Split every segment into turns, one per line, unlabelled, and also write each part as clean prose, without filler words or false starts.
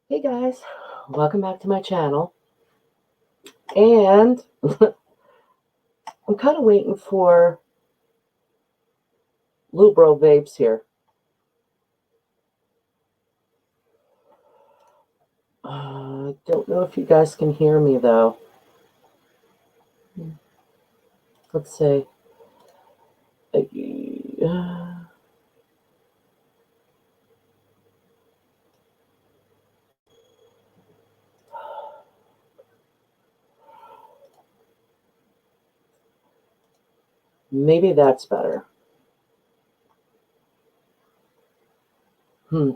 Hey guys, welcome back to my channel. And I'm kind of waiting for Little Bro Vapes here. Don't know if you guys can hear me though. Let's see. Maybe that's better. Hmm.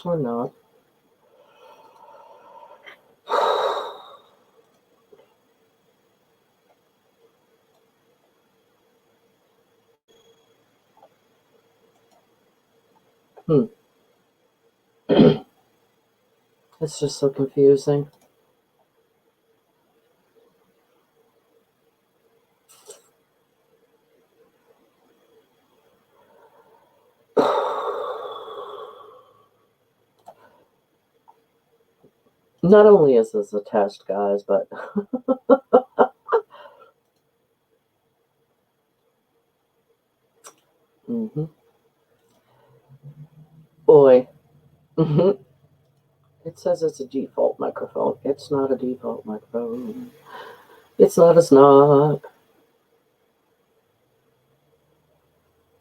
Or not. Hmm. It's just so confusing. Not only is this a test, guys, but mm-hmm. Boy. Mm-hmm. It says it's a default microphone. It's not a default microphone. It's not a snog.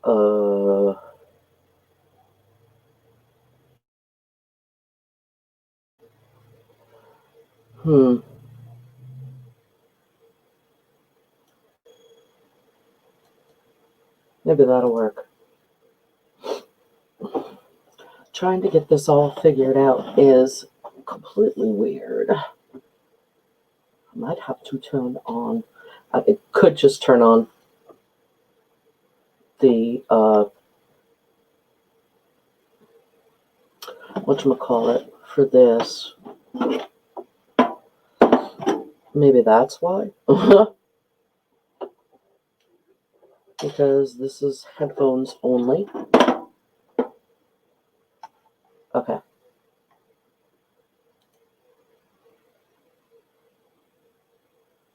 Uh, hmm. Maybe that'll work. Trying to get this all figured out is completely weird. I might have to turn on. It could just turn on the whatchamacallit for this. Maybe that's why. Because this is headphones only. Okay.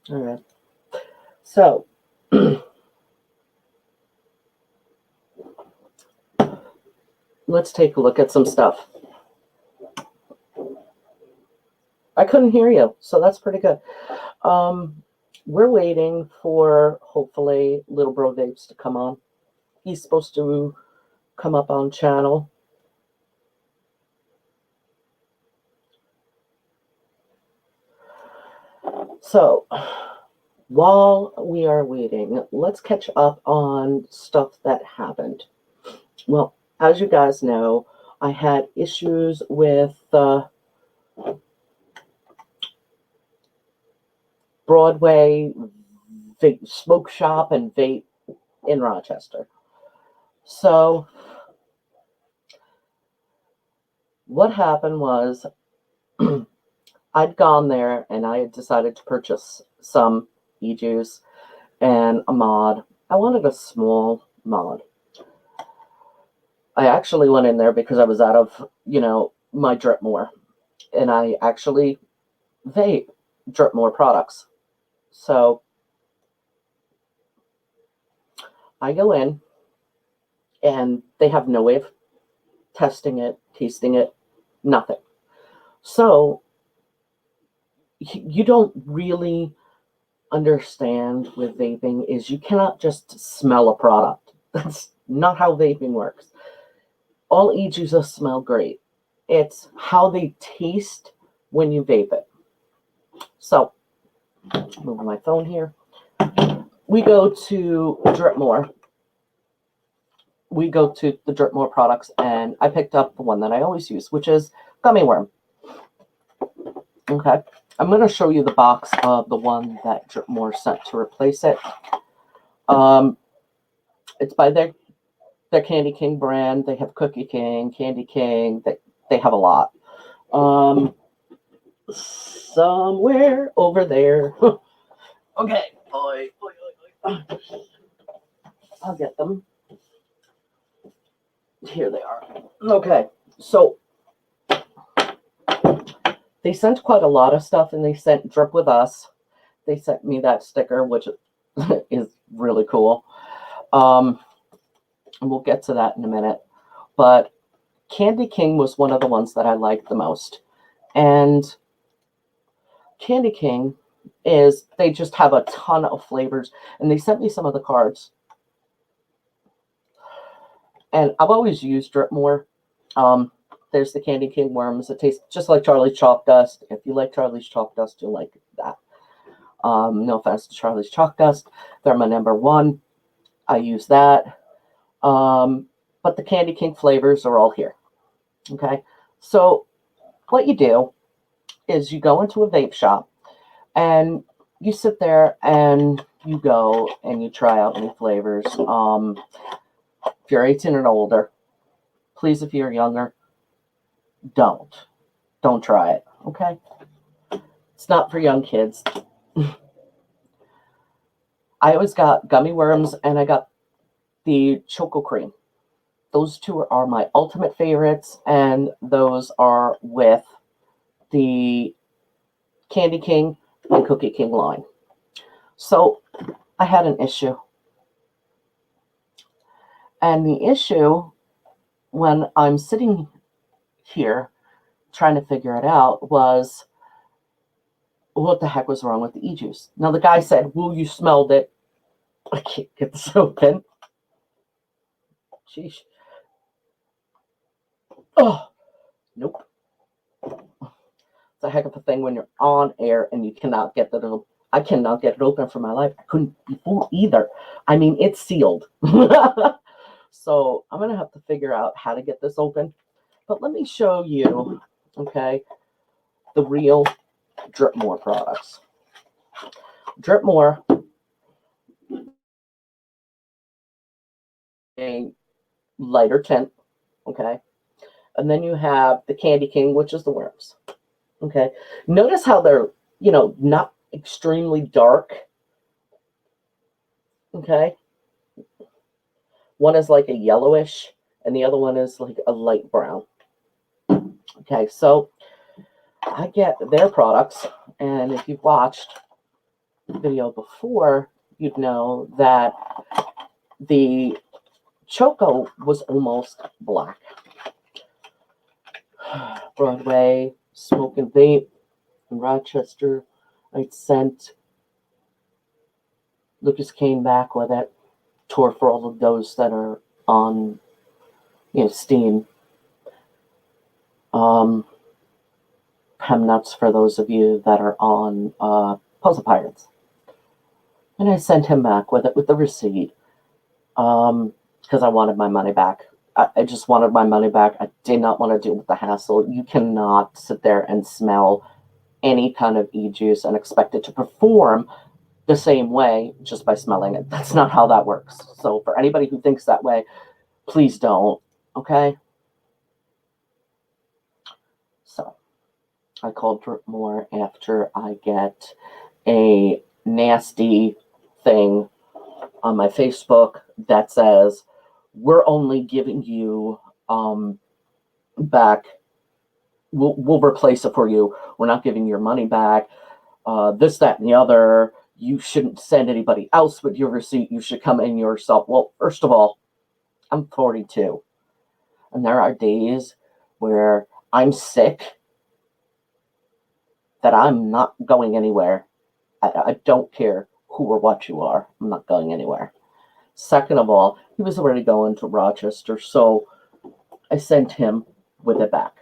All right. So, let's take a look at some stuff. I couldn't hear you, so that's pretty good. We're waiting for, hopefully, Little Bro Vapes to come on. He's supposed to come up on channel. So, while we are waiting, let's catch up on stuff that happened. Well, as you guys know, I had issues with the Broadway vape, smoke shop and vape in Rochester. So, what happened was I'd gone there and I had decided to purchase some e-juice and a mod. I wanted a small mod. I actually went in there because I was out of, my drip more. And I actually vape drip more products. So I go in and they have no way of testing it, tasting it, nothing. So you don't really understand with vaping is you cannot just smell a product. That's not how vaping works. All e-juices smell great. It's how they taste when you vape it. So, move my phone here. We go to Dripmore. We go to the Dripmore products, and I picked up the one that I always use, which is gummy worm. Okay, I'm going to show you the box of the one that Dripmore sent to replace it. It's by their Candy King brand. They have Cookie King, Candy King. They have a lot. Somewhere over there. Okay. I'll get them. Here they are. Okay, so they sent quite a lot of stuff, and they sent Drip With Us. They sent me that sticker, which is really cool. And we'll get to that in a minute. But Candy King was one of the ones that I liked the most. And Candy King is, they just have a ton of flavors. And they sent me some of the cards. And I've always used Drip more. There's the Candy King worms. It tastes just like Charlie's Chalk Dust. If you like Charlie's Chalk Dust, you'll like that. No offense to Charlie's Chalk Dust. They're my number one. I use that. But the Candy King flavors are all here. Okay. So what you do is you go into a vape shop and you sit there and you go and you try out any flavors. If you're 18 and older, please, if you're younger, don't try it. Okay. It's not for young kids. I always got gummy worms and I got the Choco Cream. Those two are my ultimate favorites, and those are with the Candy King and Cookie King line. So I had an issue. And the issue, when I'm sitting here trying to figure it out, was what the heck was wrong with the e-juice? Now, the guy said, well, you smelled it. I can't get this open. Sheesh. Oh, nope. It's a heck of a thing when you're on air and you cannot get that open. I cannot get it open for my life. I couldn't before either. I mean, it's sealed. So I'm going to have to figure out how to get this open. But let me show you, okay, the real Drip More products. Drip More, a lighter tint, okay? And then you have the Candy King, which is the worms, okay? Notice how they're, not extremely dark, okay? One is like a yellowish, and the other one is like a light brown. Okay, so I get their products, and if you've watched the video before, you'd know that the Choco was almost black. Broadway, Smoke and Vape in Rochester. I sent. Lucas came back with it. Tour for all of those that are on, Steam. Hem Nuts for those of you that are on Puzzle Pirates. And I sent him back with it with the receipt. Because I wanted my money back. I just wanted my money back. I did not want to deal with the hassle. You cannot sit there and smell any kind of e-juice and expect it to perform the same way just by smelling it. That's not how that works. So for anybody who thinks that way, please don't. Okay? So I called Drip More after I get a nasty thing on my Facebook that says, we're only giving you back, we'll replace it for you. We're not giving your money back. This, that, and the other. You shouldn't send anybody else with your receipt. You should come in yourself. Well, first of all, I'm 42. And there are days where I'm sick that I'm not going anywhere. I don't care who or what you are. I'm not going anywhere. Second of all, he was already going to Rochester, so I sent him with it back.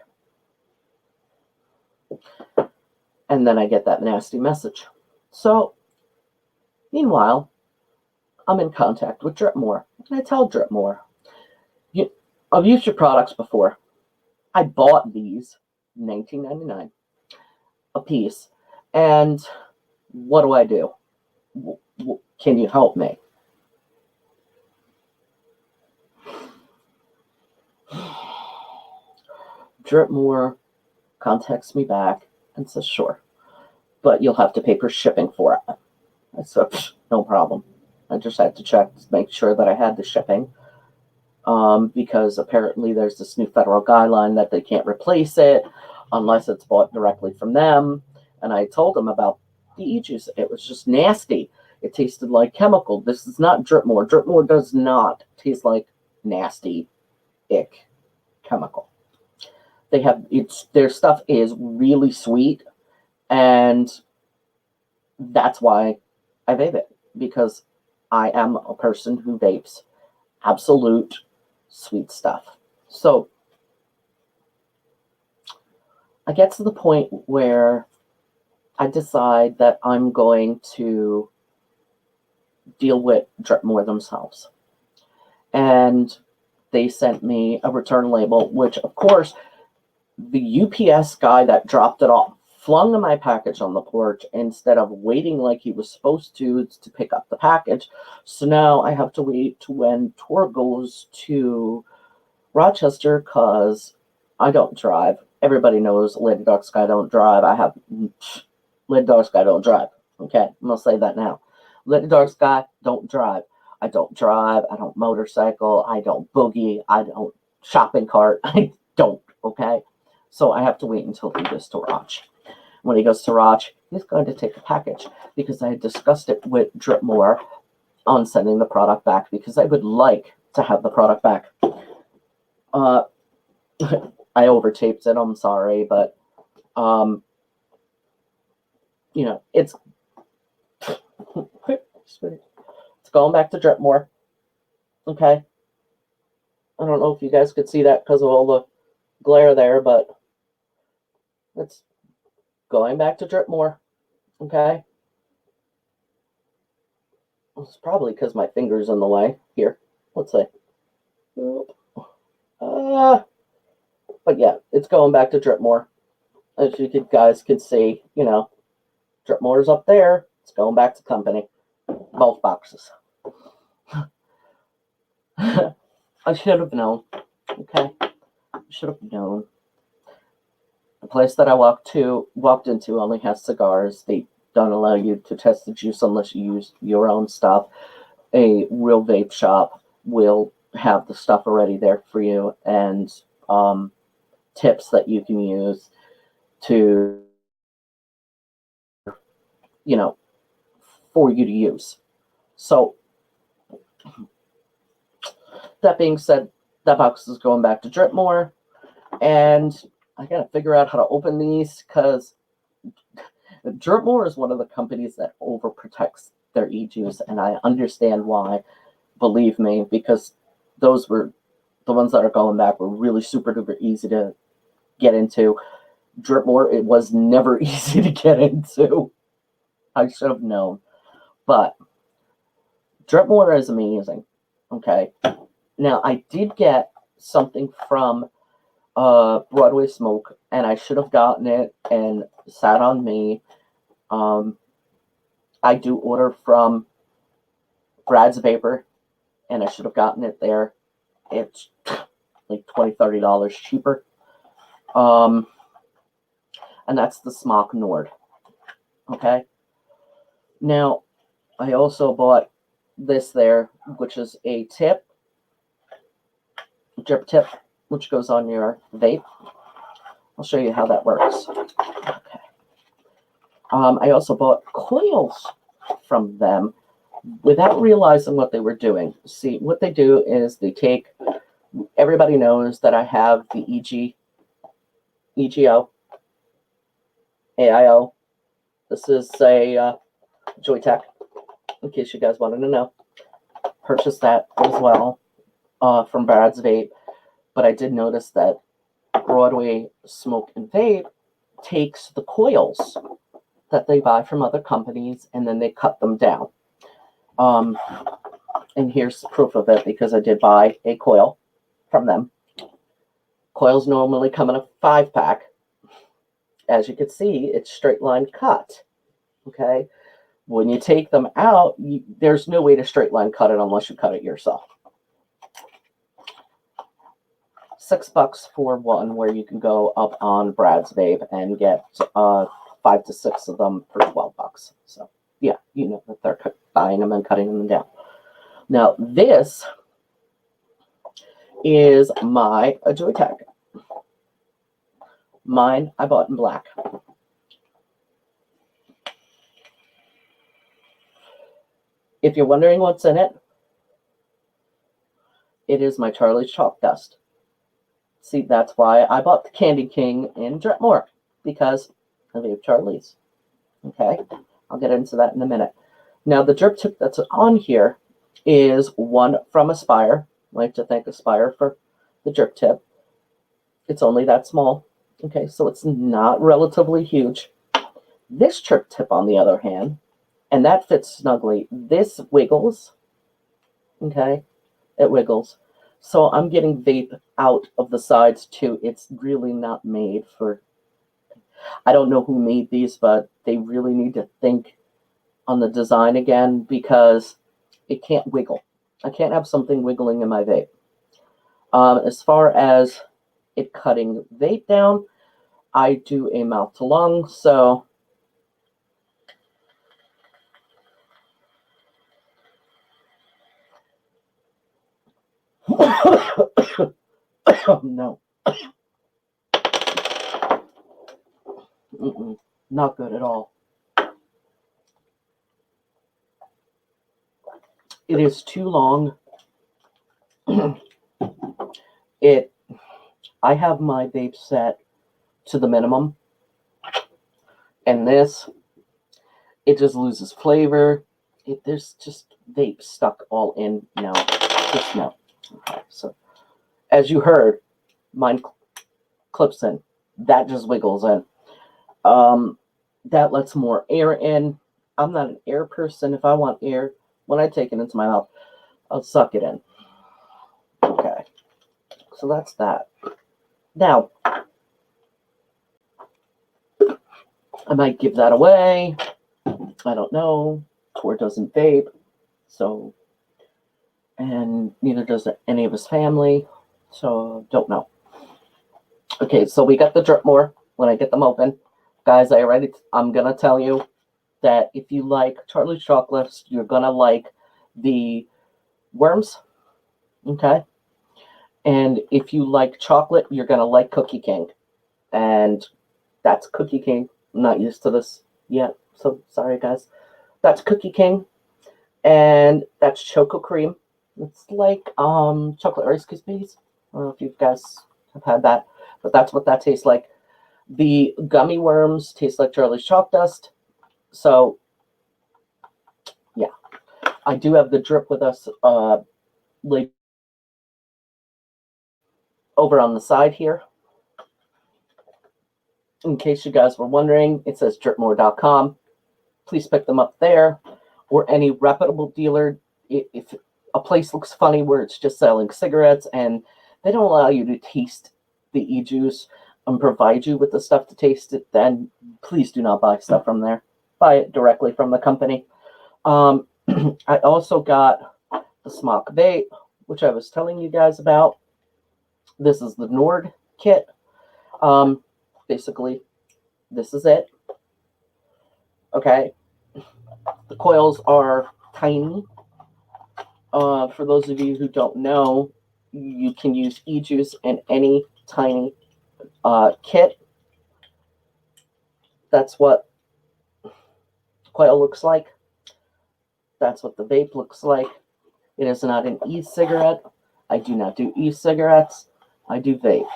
And then I get that nasty message. So, meanwhile, I'm in contact with Drip More. And I tell Drip More, I've used your products before. I bought these $19.99 a piece. And what do? Can you help me? Drip More contacts me back and says, sure, but you'll have to pay for shipping for it. I said, no problem. I just had to check to make sure that I had the shipping. Because apparently there's this new federal guideline that they can't replace it unless it's bought directly from them. And I told them about the e-juice. It was just nasty. It tasted like chemical. This is not Dripmore. Dripmore does not taste like nasty ick chemical. They have their stuff is really sweet, and that's why I vape it, because I am a person who vapes absolute sweet stuff. So I get to the point where I decide that I'm going to deal with Dripmore themselves. And they sent me a return label, which, of course, the UPS guy that dropped it off flung my package on the porch instead of waiting like he was supposed to pick up the package. So now I have to wait to when tour goes to Rochester, because I don't drive. Everybody knows Lady Dark Sky don't drive. Lady Dark Sky don't drive. Okay, I'm going to say that now. Lady Dark Sky don't drive. I don't drive. I don't motorcycle. I don't boogie. I don't shopping cart. I don't, okay? So I have to wait until he goes to Roch. When he goes to Roch, he's going to take a package, because I had discussed it with Dripmore on sending the product back, because I would like to have the product back. I overtaped it. I'm sorry, but you know, it's going back to Dripmore. Okay. I don't know if you guys could see that because of all the glare there, but it's going back to Dripmore. Okay. It's probably because my finger's in the way. Here, let's see. But yeah, it's going back to Dripmore. As you guys could see, you know, Dripmore's up there. It's going back to company. Both boxes. I should have known. Okay. I should have known. The place that I walked into only has cigars. They don't allow you to test the juice unless you use your own stuff. A real vape shop will have the stuff already there for you, and tips that you can use to, you know, for you to use. So that being said, that box is going back to Dripmore, and I gotta figure out how to open these, because Dripmore is one of the companies that overprotects their e-juice, and I understand why. Believe me, because those were the ones that are going back were really super duper easy to get into. Dripmore, it was never easy to get into. I should have known. But Dripmore is amazing. Okay. Now, I did get something from Broadway Smoke, and I should have gotten it and sat on me. I do order from Brad's Vapor, and I should have gotten it there. It's like $20-$30 cheaper. And that's the Smock Nord. Okay. Now, I also bought this there, which is a tip, drip tip, which goes on your vape. I'll show you how that works. Okay. I also bought coils from them without realizing what they were doing. See, what they do is they take, everybody knows that I have the EGO, AIO. This is a Joytech, in case you guys wanted to know. Purchased that as well from Brad's Vape. But I did notice that Broadway Smoke and Vape takes the coils that they buy from other companies, and then they cut them down. And here's proof of it, because I did buy a coil from them. Coils normally come in a 5-pack. As you can see, it's straight line cut. Okay. When you take them out, there's no way to straight line cut it unless you cut it yourself. $6 for one, where you can go up on Brad's Vape and get 5 to 6 of them for $12. So yeah, you know that they're buying them and cutting them down. Now, this is my Joytech. Mine I bought in black. If you're wondering what's in it, it is my Charlie's Chalk Dust. See, that's why I bought the Candy King in Dretmore, because I vape Charlie's. Okay, I'll get into that in a minute. Now, the drip tip that's on here is one from Aspire. I'd like to thank Aspire for the drip tip. It's only that small. Okay, so it's not relatively huge. This drip tip, on the other hand, and that fits snugly. This wiggles. Okay, it wiggles. So I'm getting vape out of the sides too. It's really not made for, I don't know who made these, but they really need to think on the design again, because it can't wiggle. I can't have something wiggling in my vape. As far as it cutting vape down, I do a mouth to lung, so no. Not good at all. It is too long. I have my vape set to the minimum, and this, it just loses flavor. There's just vape stuck all in now. Just no. Okay, so as you heard, mine clips in. That just wiggles in. That lets more air in. I'm not an air person. If I want air, when I take it into my mouth, I'll suck it in. Okay, so that's that. Now, I might give that away. I don't know. Tor doesn't vape, so, and neither does any of his family, so don't know. Okay, so we got the drip more when I get them open. Guys, I'm going to tell you that if you like Charlie's Chocolates, you're going to like the worms, okay? And if you like chocolate, you're going to like Cookie King. And that's Cookie King. I'm not used to this yet, so sorry, guys. That's Cookie King, and that's Choco Cream. It's like chocolate Rice Krispies. I don't know if you guys have had that, but that's what that tastes like. The gummy worms taste like Charlie's Chalk Dust. So, yeah. I do have the drip with us like over on the side here. In case you guys were wondering, it says dripmore.com. Please pick them up there, or any reputable dealer. If a place looks funny where it's just selling cigarettes and they don't allow you to taste the e-juice and provide you with the stuff to taste it, then please do not buy stuff from there. Buy it directly from the company. I also got the Smock Vape, which I was telling you guys about. This is the Nord kit. Basically, this is it. Okay. The coils are tiny. For those of you who don't know, you can use e-juice in any tiny kit. That's what the coil looks like. That's what the vape looks like. It is not an e-cigarette. I do not do e-cigarettes. I do vape.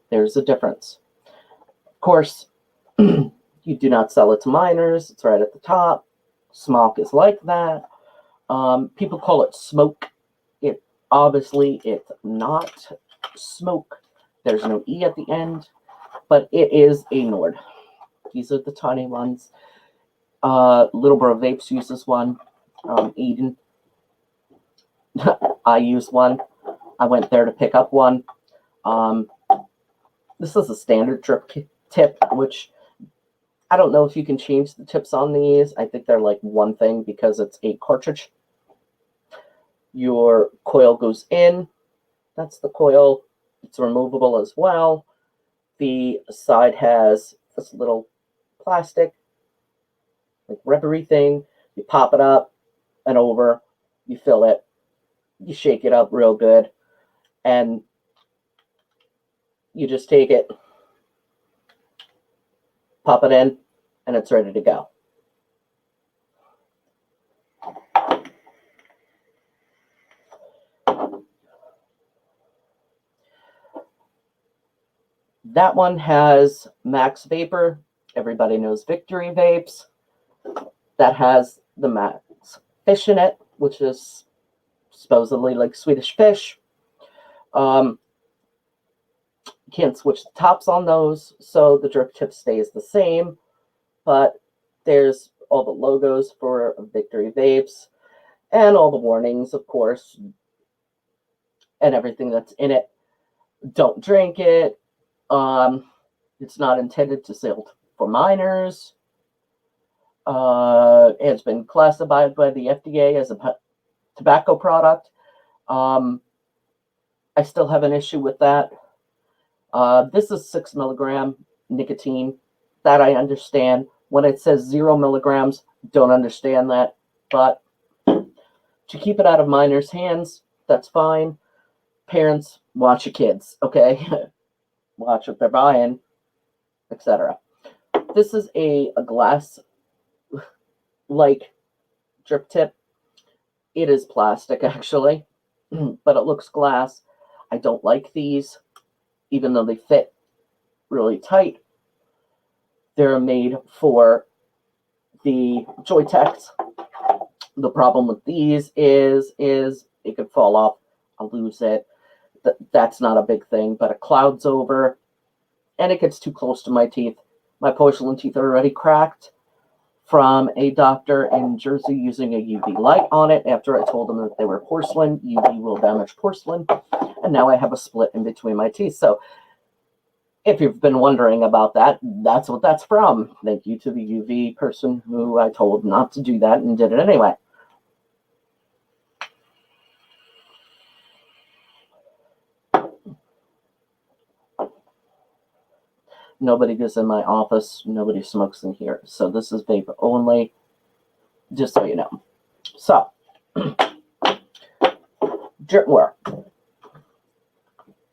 There's a difference. Of course, you do not sell it to minors. It's right at the top. Smock is like that. People call it smoke. Obviously, it's not smoke. There's no E at the end, but it is a Nord. These are the tiny ones. Little Bro Vapes uses one. Eden. I use one. I went there to pick up one. This is a standard drip tip, which I don't know if you can change the tips on these. I think they're like one thing because it's a cartridge. Your coil goes in. That's the coil. It's removable as well. The side has this little plastic, like rubbery thing. You pop it up and over. You fill it. You shake it up real good, and you just take it, pop it in, and it's ready to go. That one has max vapor. Everybody knows Victory Vapes. That has the max fish in it, which is supposedly like Swedish fish. You can't switch the tops on those, so the drip tip stays the same, but there's all the logos for Victory Vapes and all the warnings, of course, and everything that's in it. Don't drink it. It's not intended to sell for minors. It's been classified by the FDA as a tobacco product. I still have an issue with that. This is 6 milligram nicotine. That I understand. When it says 0 milligrams, don't understand that. But to keep it out of minors' hands, that's fine. Parents, watch your kids, okay? Watch what they're buying, etc. This is a glass-like drip tip. It is plastic, actually, but it looks glass. I don't like these, even though they fit really tight. They're made for the Joytex. The problem with these is it could fall off. I'll lose it. That's not a big thing, but it clouds over and it gets too close to my teeth. My porcelain teeth are already cracked from a doctor in Jersey using a UV light on it after I told them that they were porcelain. UV will damage porcelain. And now I have a split in between my teeth. So if you've been wondering about that, that's what that's from. Thank you to the UV person who I told not to do that and did it anyway. Nobody goes in my office. Nobody smokes in here. So this is vapor only, just so you know. So, dripware.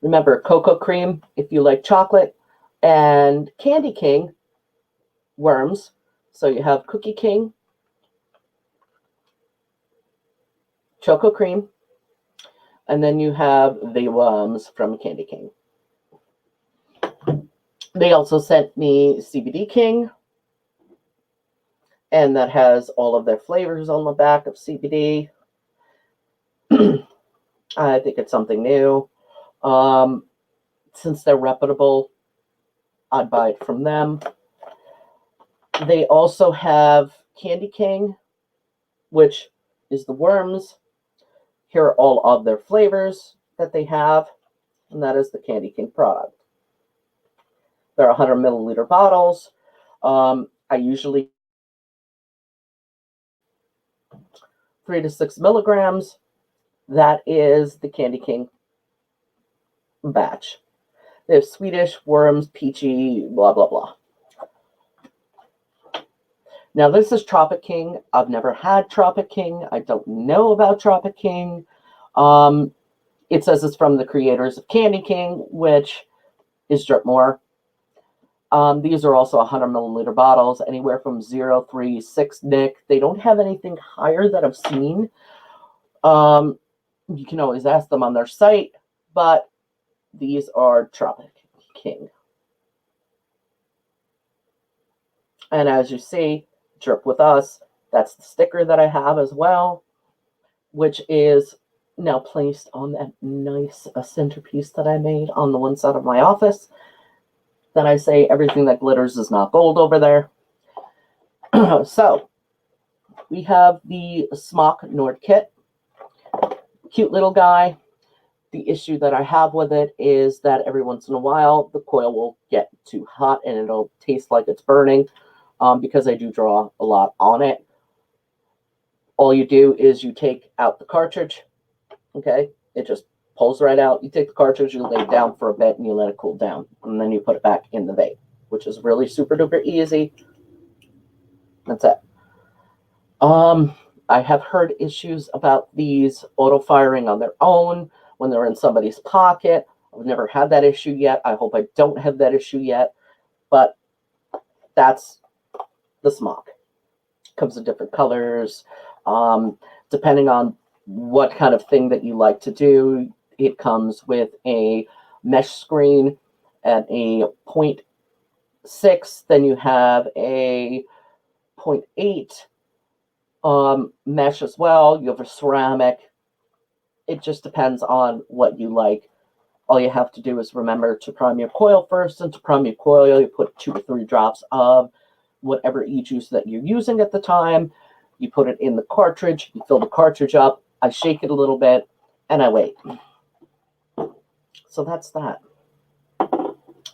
Remember, cocoa cream if you like chocolate, and Candy King worms. So you have Cookie King, Choco Cream, and then you have the worms from Candy King. They also sent me CBD King, and that has all of their flavors on the back of CBD. I think it's something new. Since they're reputable, I'd buy it from them. They also have Candy King, which is the worms. Here are all of their flavors that they have, and that is the Candy King product. They're 100 milliliter bottles. I usually 3 to 6 milligrams. That is the Candy King batch. They have Swedish, worms, peachy, blah, blah, blah. Now, this is Tropic King. I've never had Tropic King. I don't know about Tropic King. It says it's from the creators of Candy King, which is Dripmore. These are also 100 milliliter bottles, anywhere from 0, 3, 6 Nick. They don't have anything higher that I've seen. You can always ask them on their site, but these are Tropic King. And as you see, Drip with Us, that's the sticker that I have as well, which is now placed on that nice centerpiece that I made on the one side of my office. Then I say everything that glitters is not gold over there. So we have the Smock Nord Kit. Cute little guy. The issue that I have with it is that every once in a while the coil will get too hot and it'll taste like it's burning because I do draw a lot on it. All you do is you take out the cartridge. Okay, it just pulls right out. You take the cartridge, you lay it down for a bit, and you let it cool down. And then you put it back in the vape, which is really super duper easy. That's it. I have heard issues about these auto firing on their own when they're in somebody's pocket. I've never had that issue yet. I hope I don't have that issue yet. But that's the smock. Comes in different colors. Depending on what kind of thing that you like to do, it comes with a mesh screen at a 0.6. Then you have a 0.8 mesh as well. You have a ceramic. It just depends on what you like. All you have to do is remember to prime your coil first, and to prime your coil, you put 2 to 3 drops of whatever e-juice that you're using at the time. You put it in the cartridge, you fill the cartridge up, I shake it a little bit, and I wait. So that's that.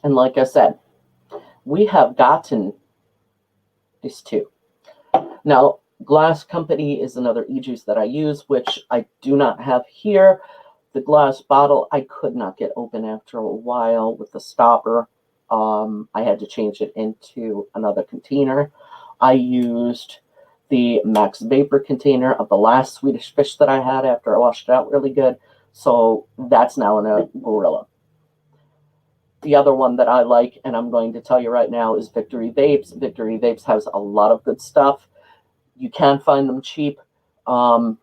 And like I said, we have gotten these two. Now, Glass Company is another e-juice that I use, which I do not have here. The glass bottle, I could not get open after a while with the stopper. I had to change it into another container. I used the Max Vapor container of the last Swedish Fish that I had after I washed it out really good. So that's now in a Gorilla. The other one that I like, and I'm going to tell you right now, is Victory Vapes. Victory Vapes has a lot of good stuff. You can find them cheap. The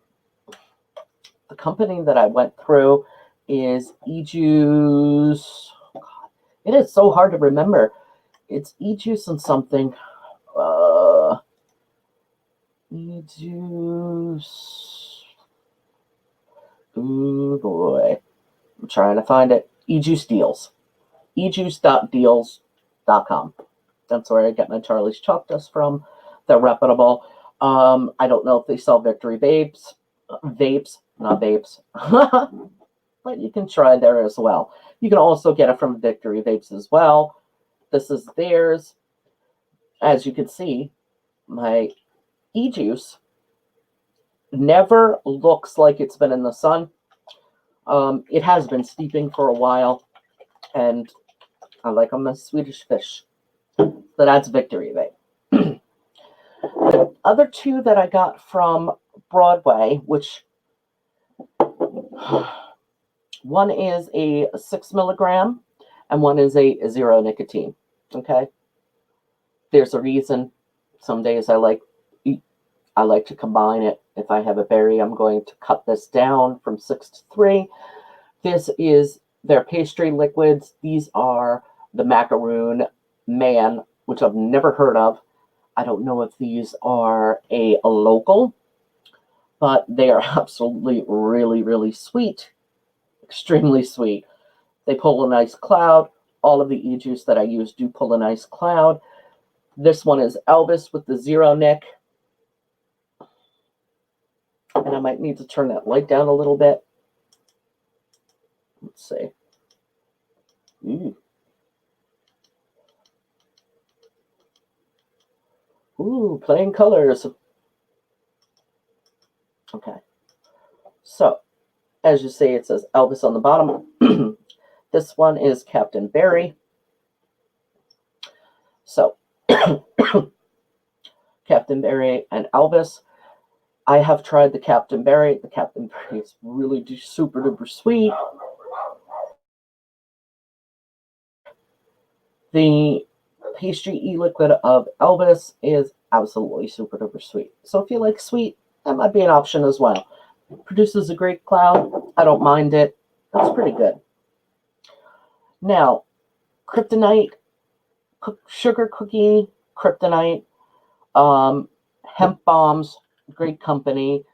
company that I went through is e-juice. Oh God, it is so hard to remember. It's e-juice and something. E-juice. Oh boy. I'm trying to find it. E-juice deals. ejuice.deals.com. That's where I get my Charlie's Chalk Dust from. They're reputable. I don't know if they sell Victory Vapes. Vapes, not vapes. But you can try there as well. You can also get it from Victory Vapes as well. This is theirs. As you can see, my e-juice never looks like it's been in the sun. It has been steeping for a while, and I like them as Swedish Fish. So that's Victory Vape. The other two that I got from Broadway, which one is a 6 milligram and one is a 0 nicotine. Okay, there's a reason. Some days I like to combine it. If I have a berry, I'm going to cut this down from 6 to 3. This is their pastry liquids. These are the Macaroon Man, which I've never heard of. I don't know if these are a local, but they are absolutely really, really sweet. Extremely sweet. They pull a nice cloud. All of the e-juice that I use do pull a nice cloud. This one is Elvis with the 0 nic. And I might need to turn that light down a little bit. Let's see. Ooh, playing colors. Okay. So, as you see, it says Elvis on the bottom. This one is Captain Berry. So, Captain Berry and Elvis. I have tried the Captain Berry. The Captain Berry is really super duper sweet. The pastry e-liquid of Elvis is absolutely super duper sweet. So if you like sweet, that might be an option as well. Produces a great cloud. I don't mind it. That's pretty good. Now, Kryptonite, Sugar Cookie, Kryptonite, Hemp Bombs, great company.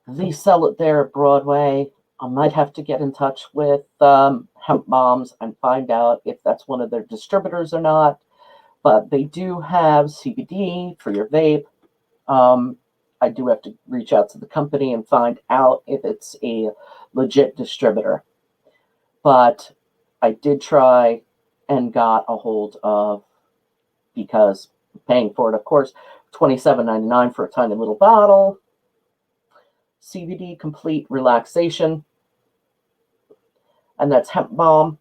They sell it there at Broadway. I might have to get in touch with Hemp Bombs and find out if that's one of their distributors or not. But they do have CBD for your vape. I do have to reach out to the company and find out if it's a legit distributor. But I did try and got a hold of, because paying for it, of course, $27.99 for a tiny little bottle. CBD Complete Relaxation. And that's Hemp Bomb.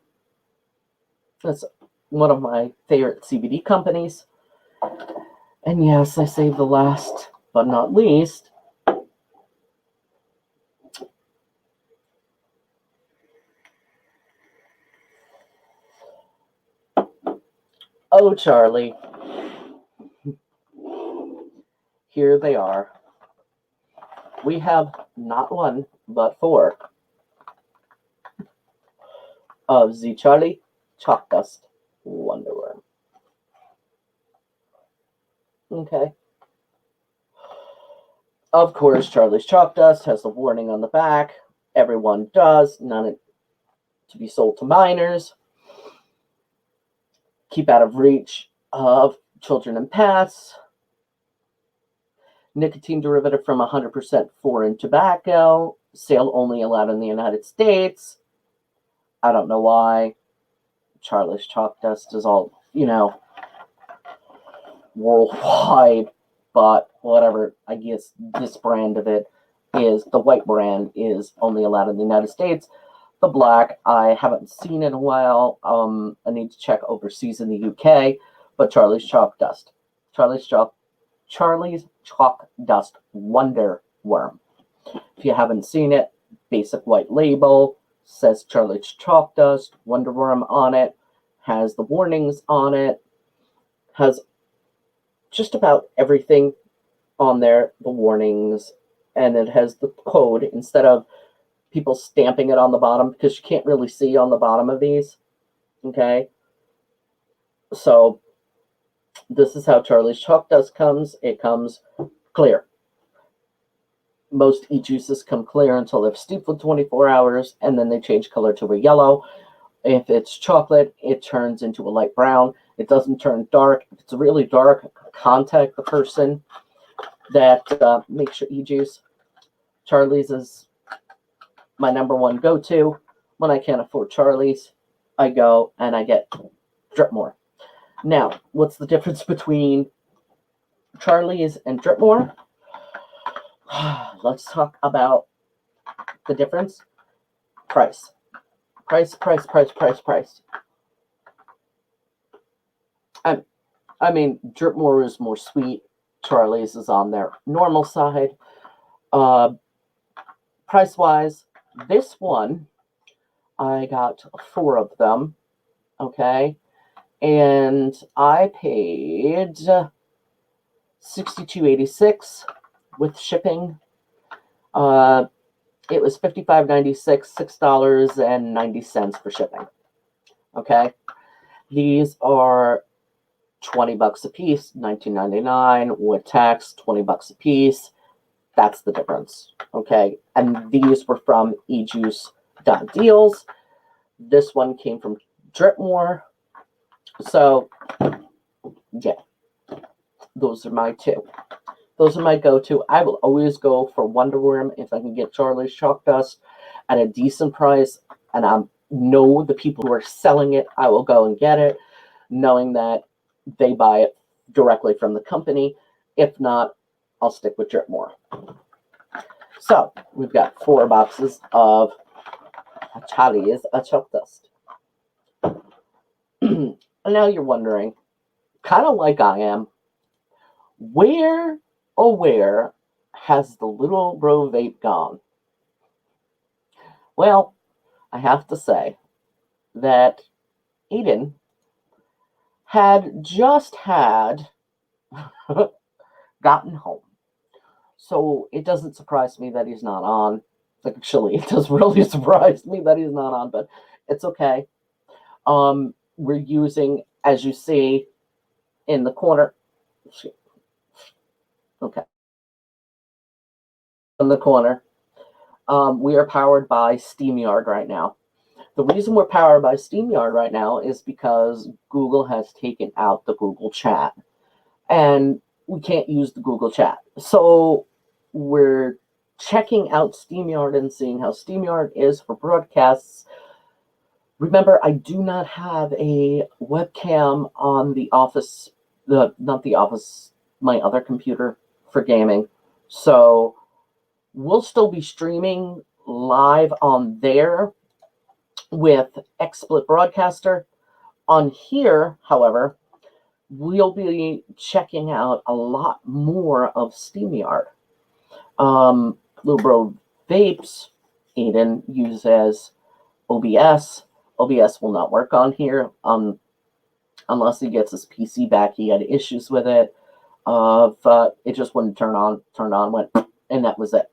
That's one of my favorite CBD companies. And yes, I saved the last but not least, Oh, Charlie. Here they are. We have not one, but 4 of the Charlie Chalk Dust Wonderworm. Okay. Of course, Charlie's Chalk Dust has the warning on the back. Everyone does. None to be sold to minors. Keep out of reach of children and pets. Nicotine derivative from 100% foreign tobacco. Sale only allowed in the United States. I don't know why. Charlie's Chalk Dust is all, worldwide, but whatever. I guess this brand of it is, the white brand is only allowed in the United States. The black, I haven't seen in a while. I need to check overseas in the UK, but Charlie's Chalk Dust. Charlie's Chalk Dust Wonder Worm. If you haven't seen it, basic white label, says Charlie's Chalk Dust Wonder Worm on it, has the warnings on it, has just about everything on there, the warnings, and it has the code instead of people stamping it on the bottom, because you can't really see on the bottom of these. Okay, so this is how Charlie's Chalk Dust comes. It comes clear. Most e-juices come clear until they've steeped for 24 hours, and then they change color to a yellow. If it's chocolate, it turns into a light brown. It doesn't turn dark. If it's really dark, contact the person that makes your e-juice. Charlie's is my number one go-to. When I can't afford Charlie's, I go and I get Dripmore. Now, what's the difference between Charlie's and Dripmore? Let's talk about the difference. Price. Price. I mean, Dripmore is more sweet. Charlie's is on their normal side. Price-wise, this one, I got 4 of them, okay? And I paid $62.86 with shipping. It was $55.96, $6.90 for shipping. Okay, these are $20 a piece, $19.99 with tax, $20 a piece. That's the difference. Okay, and these were from eJuice.deals. This one came from Dripmore. So, yeah, those are my 2. Those are my go-to. I will always go for Wonder Worm if I can get Charlie's Chalk Dust at a decent price, and I know the people who are selling it. I will go and get it, knowing that they buy it directly from the company. If not, I'll stick with Dripmore. So we've got 4 boxes of Charlie's Chalk Dust. And now you're wondering, kind of like I am, where has the little bro vape gone? Well, I have to say that Eden had just gotten home. So it doesn't surprise me that he's not on. Actually, it does really surprise me that he's not on, but it's okay. We're using, as you see in the corner, okay, in the corner, we are powered by SteamYard right now. The reason we're powered by SteamYard right now is because Google has taken out the Google Chat, and we can't use the Google Chat. So we're checking out SteamYard and seeing how SteamYard is for broadcasts. Remember, I do not have a webcam on the office, not the office, my other computer for gaming. So we'll still be streaming live on there with XSplit Broadcaster. On here, however, we'll be checking out a lot more of SteamYard. Little Bro Vapes, Aiden uses OBS. OBS will not work on here. unless he gets his PC back. He had issues with it. It just wouldn't turn on, went, and that was it.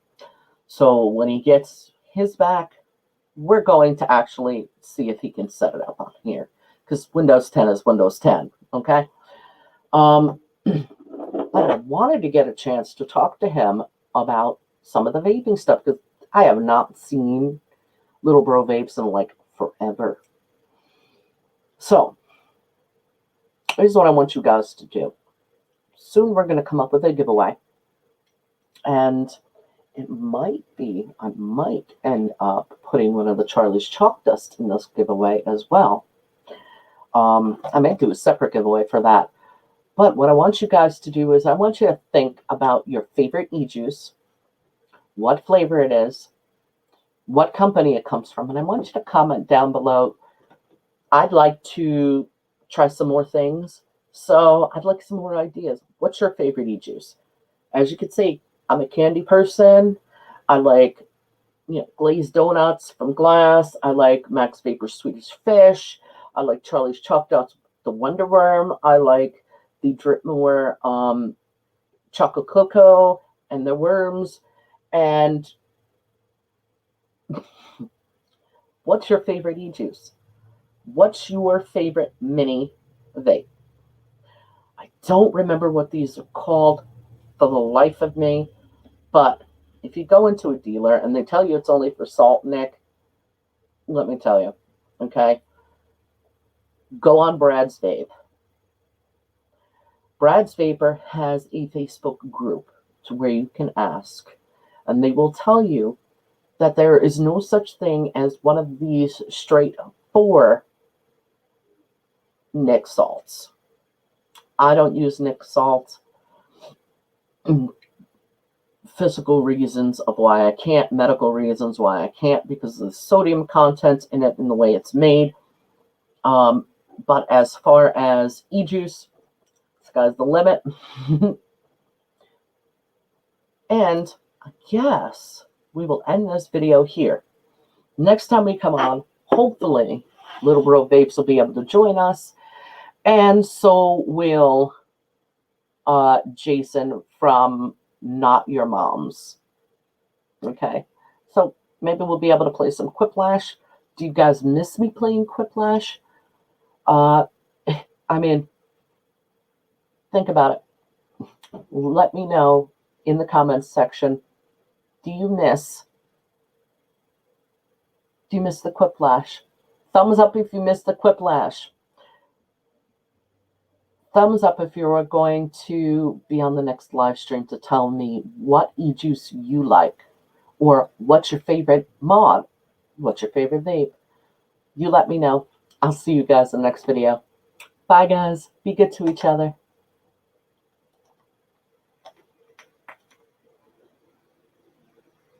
So when he gets his back, we're going to actually see if he can set it up on here, because Windows 10 is Windows 10. Okay. But I wanted to get a chance to talk to him about some of the vaping stuff, because I have not seen Little Bro Vapes in like forever. So here's what I want you guys to do. Soon we're going to come up with a giveaway, and it might be, I might end up putting one of the Charlie's Chalk Dust in this giveaway as well. I may do a separate giveaway for that. But what I want you guys to do is I want you to think about your favorite e-juice, what flavor it is, what company it comes from, and I want you to comment down below. I'd like to try some more things, so I'd like some more ideas. What's your favorite e-juice? As you can see, I'm a candy person. I like, glazed donuts from Glass. I like Max Vapor Swedish Fish. I like Charlie's Chalk Dust, the Wonder Worm. I like the Dripmore Chocolate Cocoa and the Worms. And what's your favorite e-juice? What's your favorite mini vape? I don't remember what these are called for the life of me, but if you go into a dealer and they tell you it's only for salt, Nick, let me tell you, okay? Go on Brad's Vape. Brad's Vapor has a Facebook group to where you can ask, and they will tell you that there is no such thing as one of these straight for Nick salts. I don't use Nick salt. Physical reasons of why I can't, medical reasons why I can't, because of the sodium content in it and the way it's made. But as far as e-juice, sky's the limit. And I guess we will end this video here. Next time we come on, hopefully, Little Bro Vapes will be able to join us. And so will Jason from Not Your Mom's. Okay. So maybe we'll be able to play some Quiplash. Do you guys miss me playing Quiplash? I mean, think about it. Let me know in the comments section. Do you miss the Quiplash? Thumbs up if you miss the Quiplash. Thumbs up if you are going to be on the next live stream to tell me what e-juice you like, or what's your favorite mod, what's your favorite vape. You let me know. I'll see you guys in the next video. Bye, guys. Be good to each other.